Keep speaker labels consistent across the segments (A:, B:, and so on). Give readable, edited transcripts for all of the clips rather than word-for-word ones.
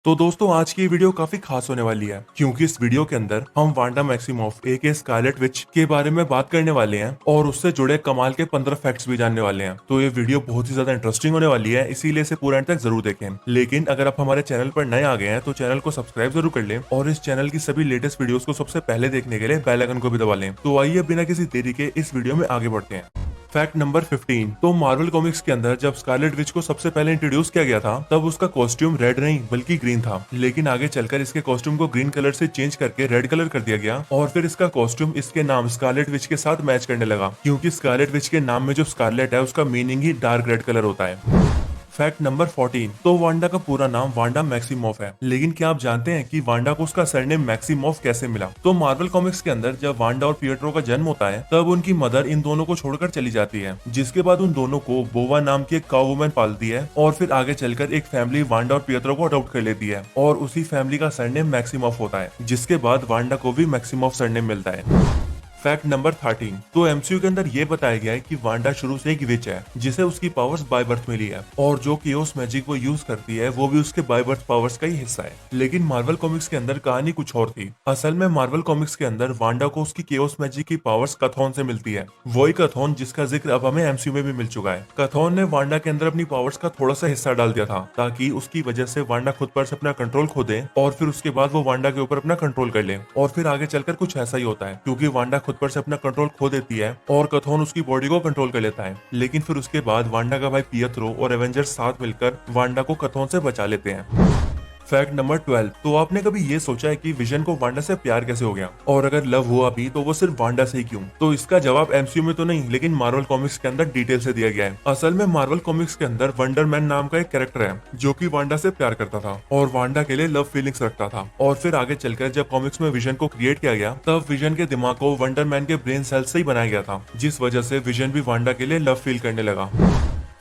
A: तो दोस्तों आज की वीडियो काफी खास होने वाली है क्योंकि इस वीडियो के अंदर हम वांडा मैक्सिमोफ एक स्कारलेट विच के बारे में बात करने वाले हैं और उससे जुड़े कमाल के 15 फैक्ट्स भी जानने वाले हैं। तो ये वीडियो बहुत ही ज्यादा इंटरेस्टिंग होने वाली है, इसीलिए इसे पूरा एंड तक जरूर देखें। लेकिन अगर आप हमारे चैनल पर नए आ गए हैं तो चैनल को सब्सक्राइब जरूर कर लें और इस चैनल की सभी लेटेस्ट वीडियोस को सबसे पहले देखने के लिए बेल आइकन को भी दबा लें। तो आइए बिना किसी देरी के इस वीडियो में आगे बढ़ते हैं। Fact number 15। तो मार्वल कॉमिक्स के अंदर जब स्कारलेट विच को सबसे पहले इंट्रोड्यूस किया गया था तब उसका कॉस्ट्यूम रेड नहीं बल्कि ग्रीन था, लेकिन आगे चलकर इसके कॉस्ट्यूम को ग्रीन कलर से चेंज करके रेड कलर कर दिया गया और फिर इसका कॉस्ट्यूम इसके नाम स्कारलेट विच के साथ मैच करने लगा क्योंकि स्कारलेट विच के नाम में जो स्कारलेट है उसका मीनिंग ही डार्क रेड कलर होता है। Fact number 14। तो वांडा का पूरा नाम वांडा मैक्सिमोफ है, लेकिन क्या आप जानते हैं कि वांडा को उसका सरनेम मैक्सिमोफ कैसे मिला? तो मार्वल कॉमिक्स के अंदर जब वांडा और पिएट्रो का जन्म होता है तब उनकी मदर इन दोनों को छोड़कर चली जाती है, जिसके बाद उन दोनों को बोवा नाम की एक काउ वुमन पालती है और फिर आगे चलकर एक फैमिली वांडा और पिएट्रो को अडॉप्ट कर लेती है और उसी फैमिली का सरनेम मैक्सिमोफ होता है, जिसके बाद वांडा को भी मैक्सिमोफ सरनेम मिलता है। Fact number 13। तो एमसीयू के अंदर ये बताया गया है कि वांडा शुरू से एक विच है जिसे उसकी पावर्स बाय बर्थ मिली है और जो केओस मैजिक वो यूज करती है वो भी उसके बाय बर्थ पावर्स का ही हिस्सा है। लेकिन मार्वल कॉमिक्स के अंदर कहानी कुछ और थी। असल में मार्वल कॉमिक्स के अंदर वांडा को उसकी केओस मैजिक की पावर्स कथॉन से मिलती है, वही कथॉन जिसका जिक्र अब हमें एमसीयू में भी मिल चुका है। कथॉन ने वांडा के अंदर अपनी पावर्स का थोड़ा सा हिस्सा डाल दिया था ताकि उसकी वजह से वांडा खुद पर से अपना कंट्रोल खो दे और फिर उसके बाद वो वांडा के ऊपर अपना कंट्रोल कर ले। और फिर आगे चलकर कुछ ऐसा ही होता है क्योंकि वांडा खुद पर से अपना कंट्रोल खो देती है और कथॉन उसकी बॉडी को कंट्रोल कर लेता है। लेकिन फिर उसके बाद वांडा का भाई पिएट्रो और एवेंजर्स साथ मिलकर वांडा को कथॉन से बचा लेते हैं। Fact number 12। तो आपने कभी ये सोचा है कि विजन को वांडा से प्यार कैसे हो गया, और अगर लव हुआ भी तो वो सिर्फ वांडा से ही क्यों? तो इसका जवाब एमसीयू में तो नहीं लेकिन मार्वल कॉमिक्स के अंदर डिटेल से दिया गया है। असल में मार्वल कॉमिक्स के अंदर वंडर मैन नाम का एक कैरेक्टर है जो कि वांडा से प्यार करता था और वांडा के लिए लव फीलिंग्स रखता था। और फिर आगे चलकर जब कॉमिक्स में विजन को क्रिएट किया गया तब विजन के दिमाग को वंडर मैन के ब्रेन सेल्स से ही बनाया गया था, जिस वजह से विजन भी वांडा के लिए लव फील करने लगा।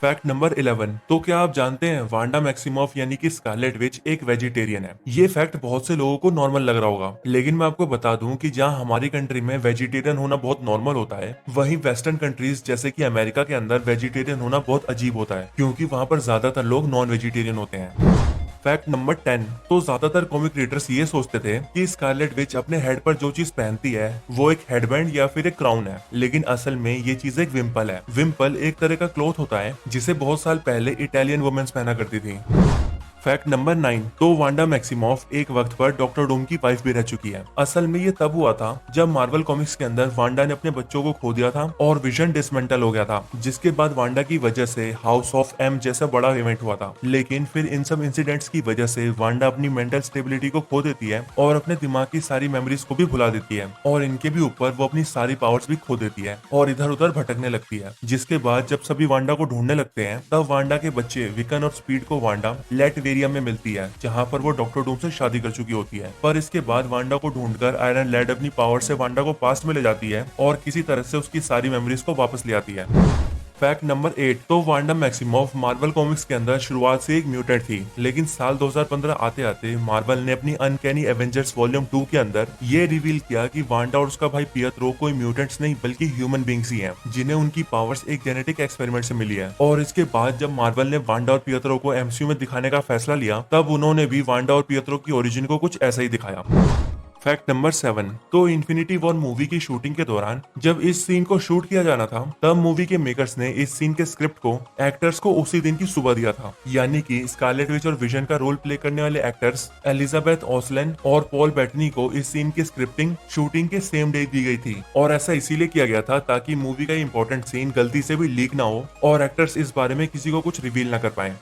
A: Fact number 11। तो क्या आप जानते हैं वांडा मैक्सिमोफ यानी कि स्कारलेट विच एक वेजिटेरियन है? ये फैक्ट बहुत से लोगों को नॉर्मल लग रहा होगा, लेकिन मैं आपको बता दूं कि जहां हमारी कंट्री में वेजिटेरियन होना बहुत नॉर्मल होता है, वहीं वेस्टर्न कंट्रीज जैसे कि अमेरिका के अंदर वेजिटेरियन होना बहुत अजीब होता है क्योंकि वहां पर ज्यादातर लोग नॉन वेजिटेरियन होते हैं। Fact number 10। तो ज्यादातर कॉमिक रीडर्स ये सोचते थे कि स्कारलेट विच अपने हेड पर जो चीज पहनती है वो एक हेडबैंड या फिर एक क्राउन है, लेकिन असल में ये चीज एक विम्पल है। विम्पल एक तरह का क्लॉथ होता है जिसे बहुत साल पहले इटालियन वुमेन्स पहना करती थी। Fact number 9। तो वांडा मैक्सिमोफ एक वक्त पर डॉक्टर डूम की वाइफ भी रह चुकी है। असल में ये तब हुआ था जब मार्वल कॉमिक्स के अंदर वांडा ने अपने बच्चों को खो दिया था और विजन डिसमेंटल हो गया था, जिसके बाद वांडा की वजह से हाउस ऑफ एम जैसा बड़ा इवेंट हुआ था। लेकिन फिर इन सब इंसिडेंट्स की वजह से वांडा अपनी मेंटल स्टेबिलिटी को खो देती है और अपने दिमाग की सारी मेमोरीज को भी भुला देती है और इनके भी ऊपर वो अपनी सारी पावर्स भी खो देती है और इधर उधर भटकने लगती है। जिसके बाद जब सभी वांडा को ढूंढने लगते हैं तब वांडा के बच्चे विकन और स्पीड को वांडा लेटवेरियम में मिलती है जहां पर वो डॉक्टर डूम से शादी कर चुकी होती है। पर इसके बाद वांडा को ढूंढकर आयरन लैड अपनी पावर से वांडा को पास्ट में ले जाती है और किसी तरह से उसकी सारी मेमोरीज को वापस ले आती है। Fact number 8। तो वांडा मैक्सिमोफ मार्वल कॉमिक्स के अंदर शुरुआत से एक म्यूटेंट थी, लेकिन साल 2015 आते आते मार्वल ने अपनी अनकैनी एवेंजर्स वॉल्यूम 2 के अंदर ये रिवील किया कि वांडा और उसका भाई पिएट्रो कोई म्यूटेंट्स नहीं बल्कि ह्यूमन बींग्स ही हैं, जिन्हें उनकी पावर्स एक जेनेटिक एक्सपेरिमेंट से मिली है। और इसके बाद जब मार्वल ने वांडा और पिएट्रो को एमसीयू में दिखाने का फैसला लिया तब उन्होंने भी वांडा और पिएट्रो की ओरिजिन को कुछ ऐसा ही दिखाया। Fact number 7। तो इन्फिनिटी वॉर मूवी की शूटिंग के दौरान जब इस सीन को शूट किया जाना था तब मूवी के मेकर्स ने इस सीन के स्क्रिप्ट को एक्टर्स को उसी दिन की सुबह दिया था, यानी कि स्कारलेट विच और विजन का रोल प्ले करने वाले एक्टर्स एलिजाबेथ ओस्लेन और पॉल बेटनी को इस सीन की स्क्रिप्टिंग शूटिंग के सेम डे दी गई थी। और ऐसा इसीलिए किया गया था ताकि मूवी का इंपॉर्टेंट सीन गलती से भी लीक ना हो और एक्टर्स इस बारे में किसी को कुछ रिवील ना कर पाए।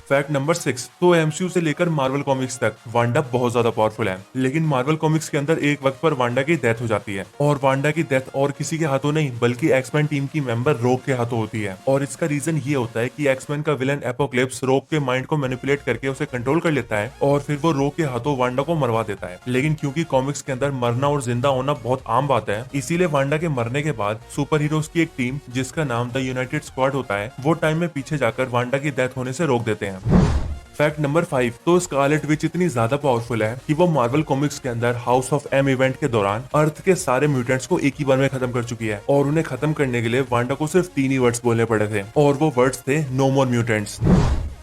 A: Fact number 6। तो एमसीयू से लेकर मार्वल कॉमिक्स तक वांडा बहुत ज्यादा पावरफुल है, लेकिन मार्वल कॉमिक्स के अंदर एक वक्त पर वांडा की डेथ हो जाती है और वांडा की डेथ और किसी के हाथों नहीं बल्कि एक्समैन टीम की मेंबर रोग के हाथों होती है। और इसका रीजन ये होता है कि एक्समैन का विलन एपोक्लिप्स रोग के माइंड को मैनिपुलेट करके उसे कंट्रोल कर लेता है और फिर वो रोग के हाथों वांडा को मरवा देता है। लेकिन क्योंकि कॉमिक्स के अंदर मरना और जिंदा होना बहुत आम बात है, इसीलिए वांडा के मरने के बाद सुपर हीरोज की एक टीम जिसका नाम द यूनाइटेड स्क्वाड होता है वो टाइम में पीछे जाकर वांडा की डेथ होने से रोक देते हैं। Fact number 5। तो स्कारलेट विच इतनी ज्यादा पावरफुल है कि वो मार्वल कॉमिक्स के अंदर हाउस ऑफ एम इवेंट के दौरान अर्थ के सारे म्यूटेंट्स को एक ही बार में खत्म कर चुकी है और उन्हें खत्म करने के लिए वांडा को सिर्फ 3 ही वर्ड्स बोलने पड़े थे और वो वर्ड्स थे नो मोर म्यूटेंट्स।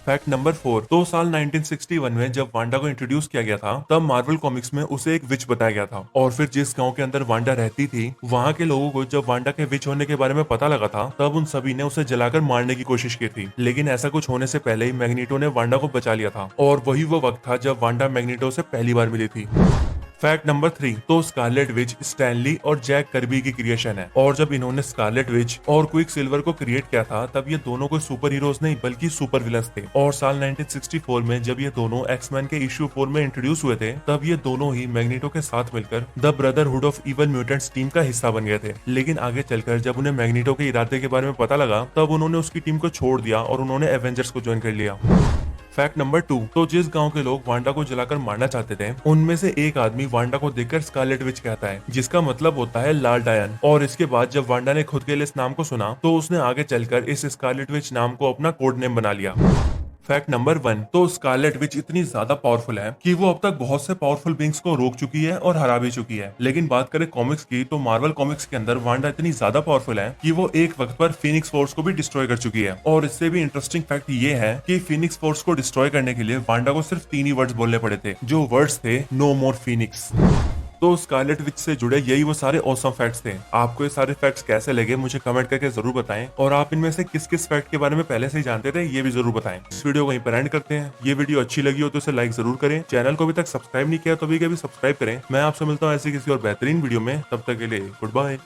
A: फैक्ट नंबर 4, तो साल 1961 में जब वांडा को इंट्रोड्यूस किया गया था तब मार्वल कॉमिक्स में उसे एक विच बताया गया था, और फिर जिस गांव के अंदर वांडा रहती थी वहां के लोगों को जब वांडा के विच होने के बारे में पता लगा था तब उन सभी ने उसे जलाकर मारने की कोशिश की थी। लेकिन ऐसा कुछ होने से पहले ही मैग्नीटो ने वांडा को बचा लिया था, और वही वो वक्त था जब वांडा मैग्नीटो से पहली बार मिली थी। फैक्ट नंबर 3, तो स्कारलेट विच स्टैनली और जैक कर्बी की क्रिएशन है, और जब इन्होंने स्कारलेट विच और क्विक सिल्वर को क्रिएट किया था तब ये दोनों कोई सुपर हीरोज नहीं बल्कि सुपर विलन्स थे। और साल 1964 में जब ये दोनों एक्समैन के इश्यू 4 में इंट्रोड्यूस हुए थे तब ये दोनों ही मैग्नीटो के साथ मिलकर the brotherhood of evil mutants team का हिस्सा बन गए थे। लेकिन आगे चलकर जब उन्हें मैग्नीटो के इरादे के बारे में पता लगा तब उन्होंने उसकी टीम को छोड़ दिया और उन्होंने एवेंजर्स को ज्वाइन कर लिया। फैक्ट नंबर 2, तो जिस गांव के लोग वांडा को जलाकर मारना चाहते थे उनमें से एक आदमी वांडा को देखकर स्कारलेट विच कहता है, जिसका मतलब होता है लाल डायन। और इसके बाद जब वांडा ने खुद के लिए इस नाम को सुना तो उसने आगे चलकर इस स्कारलेट विच नाम को अपना कोड नेम बना लिया। फैक्ट नंबर 1, तो स्कारलेट विच इतनी ज्यादा पावरफुल है कि वो अब तक बहुत से पावरफुल बींग्स को रोक चुकी है और हरा भी चुकी है। लेकिन बात करें कॉमिक्स की तो मार्वल कॉमिक्स के अंदर वांडा इतनी ज्यादा पावरफुल है कि वो एक वक्त पर फीनिक्स फोर्स को भी डिस्ट्रॉय कर चुकी है। और इससे भी इंटरेस्टिंग फैक्ट ये है कि फीनिक्स फोर्स को डिस्ट्रॉय करने के लिए वांडा को सिर्फ 3 ही वर्ड्स बोलने पड़े थे, जो वर्ड्स थे नो मोर फीनिक्स। तो स्कारलेट विच से जुड़े यही वो सारे ऑसम फैक्ट्स थे। आपको ये सारे फैक्ट्स कैसे लगे मुझे कमेंट करके जरूर बताएं, और आप इनमें से किस किस फैक्ट के बारे में पहले से ही जानते थे ये भी जरूर बताएं। इस वीडियो को यहीं पर एंड करते हैं। ये वीडियो अच्छी लगी हो तो इसे लाइक जरूर करें, चैनल को अभी तक सब्सक्राइब नहीं किया तो अभी सब्सक्राइब करें। मैं आपसे मिलता हूँ ऐसी किसी और बेहतरीन वीडियो में, तब तक के लिए गुड बाय।